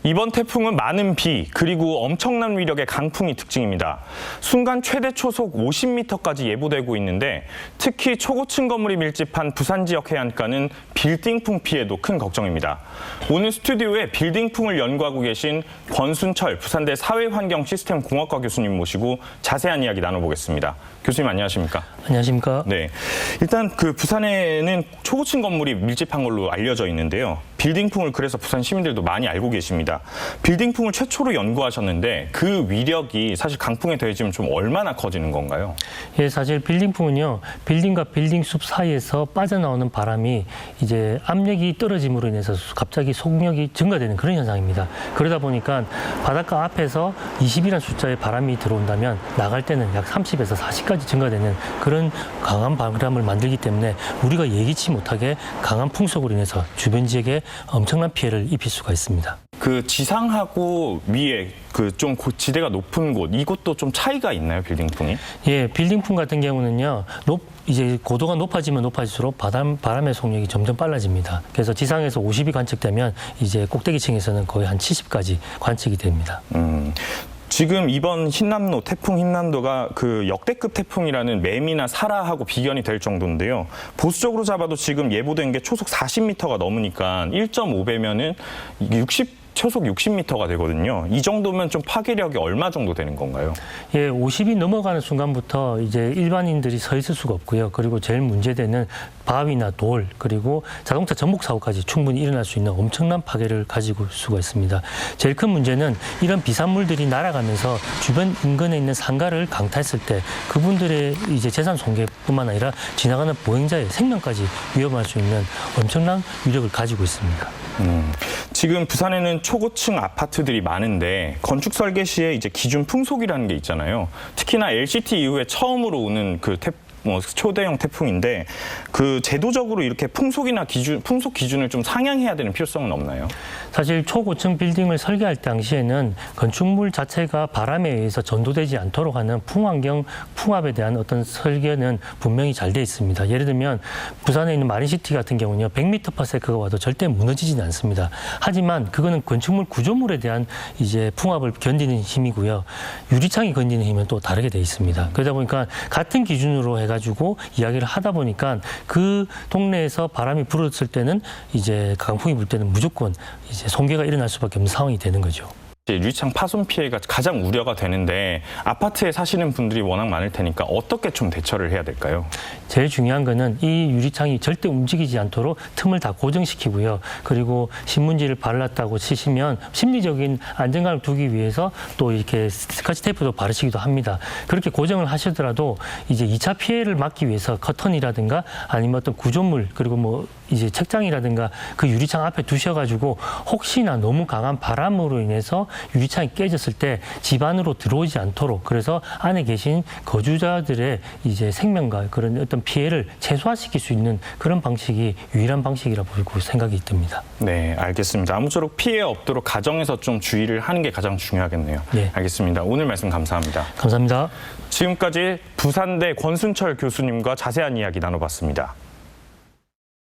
이번 태풍은 많은 비 그리고 엄청난 위력의 강풍이 특징입니다. 순간 최대 초속 50m까지 예보되고 있는데 특히 초고층 건물이 밀집한 부산 지역 해안가는 빌딩풍 피해도 큰 걱정입니다. 오늘 스튜디오에 빌딩풍을 연구하고 계신 권순철 부산대 사회환경시스템공학과 교수님 모시고 자세한 이야기 나눠보겠습니다. 교수님 안녕하십니까? 안녕하십니까? 네, 일단 부산에는 초고층 건물이 밀집한 걸로 알려져 있는데요. 빌딩풍을 그래서 부산 시민들도 많이 알고 계십니다. 빌딩풍을 최초로 연구하셨는데 그 위력이 사실 강풍에 더해지면 좀 얼마나 커지는 건가요? 예, 사실 빌딩풍은요, 빌딩과 빌딩 숲 사이에서 빠져나오는 바람이 이제 압력이 떨어짐으로 인해서 갑자기 속력이 증가되는 그런 현상입니다. 그러다 보니까 바닷가 앞에서 20이라는 숫자의 바람이 들어온다면 나갈 때는 약 30에서 40까지 증가되는 그런 강한 바람을 만들기 때문에 우리가 예기치 못하게 강한 풍속으로 인해서 주변 지역에 엄청난 피해를 입힐 수가 있습니다. 그 지상하고 위에 좀 지대가 높은 곳, 이곳도 좀 차이가 있나요, 빌딩풍이? 예, 빌딩풍 같은 경우는요, 이제 고도가 높아지면 높아질수록 바람의 속력이 점점 빨라집니다. 그래서 지상에서 50이 관측되면 이제 꼭대기층에서는 거의 한 70까지 관측이 됩니다. 지금 이번 태풍 흰남노가 역대급 태풍이라는 매미나 사라하고 비견이 될 정도인데요. 보수적으로 잡아도 지금 예보된 게 초속 40m가 넘으니까 1.5배면은 초속 60m가 되거든요. 이 정도면 좀 파괴력이 얼마 정도 되는 건가요? 예, 50이 넘어가는 순간부터 이제 일반인들이 서 있을 수가 없고요. 그리고 제일 문제되는 바위나 돌, 그리고 자동차 전복 사고까지 충분히 일어날 수 있는 엄청난 파괴를 가지고 수가 있습니다. 제일 큰 문제는 이런 비산물들이 날아가면서 주변 인근에 있는 상가를 강타했을 때 그분들의 이제 재산 손괴뿐만 아니라 지나가는 보행자의 생명까지 위협할 수 있는 엄청난 위력을 가지고 있습니다. 지금 부산에는 초고층 아파트들이 많은데 건축 설계 시에 이제 기준 풍속이라는 게 있잖아요. 특히나 LCT 이후에 처음으로 오는 초대형 태풍인데 제도적으로 이렇게 풍속 기준을 좀 상향해야 되는 필요성은 없나요? 사실 초고층 빌딩을 설계할 당시에는 건축물 자체가 바람에 의해서 전도되지 않도록 하는 풍환경, 풍압에 대한 어떤 설계는 분명히 잘 돼 있습니다. 예를 들면 부산에 있는 마린시티 같은 경우는요, 100m/s가 와도 절대 무너지지는 않습니다. 하지만 그거는 건축물 구조물에 대한 이제 풍압을 견디는 힘이고요. 유리창이 견디는 힘은 또 다르게 돼 있습니다. 그러다 보니까 같은 기준으로 해가지고 이야기를 하다 보니까 그 동네에서 바람이 불었을 때는 이제 강풍이 불 때는 무조건 이제 손괴가 일어날 수밖에 없는 상황이 되는 거죠. 유리창 파손 피해가 가장 우려가 되는데 아파트에 사시는 분들이 워낙 많을 테니까 어떻게 좀 대처를 해야 될까요? 제일 중요한 거는 이 유리창이 절대 움직이지 않도록 틈을 다 고정시키고요. 그리고 신문지를 발랐다고 치시면 심리적인 안정감을 두기 위해서 또 이렇게 스카치 테이프도 바르시기도 합니다. 그렇게 고정을 하시더라도 이제 2차 피해를 막기 위해서 커튼이라든가 아니면 어떤 구조물 그리고 이제 책장이라든가 그 유리창 앞에 두셔가지고 혹시나 너무 강한 바람으로 인해서 유리창이 깨졌을 때 집 안으로 들어오지 않도록 그래서 안에 계신 거주자들의 이제 생명과 그런 어떤 피해를 최소화시킬 수 있는 그런 방식이 유일한 방식이라고 생각이 듭니다. 네, 알겠습니다. 아무쪼록 피해 없도록 가정에서 좀 주의를 하는 게 가장 중요하겠네요. 네. 알겠습니다. 오늘 말씀 감사합니다. 감사합니다. 지금까지 부산대 권순철 교수님과 자세한 이야기 나눠봤습니다.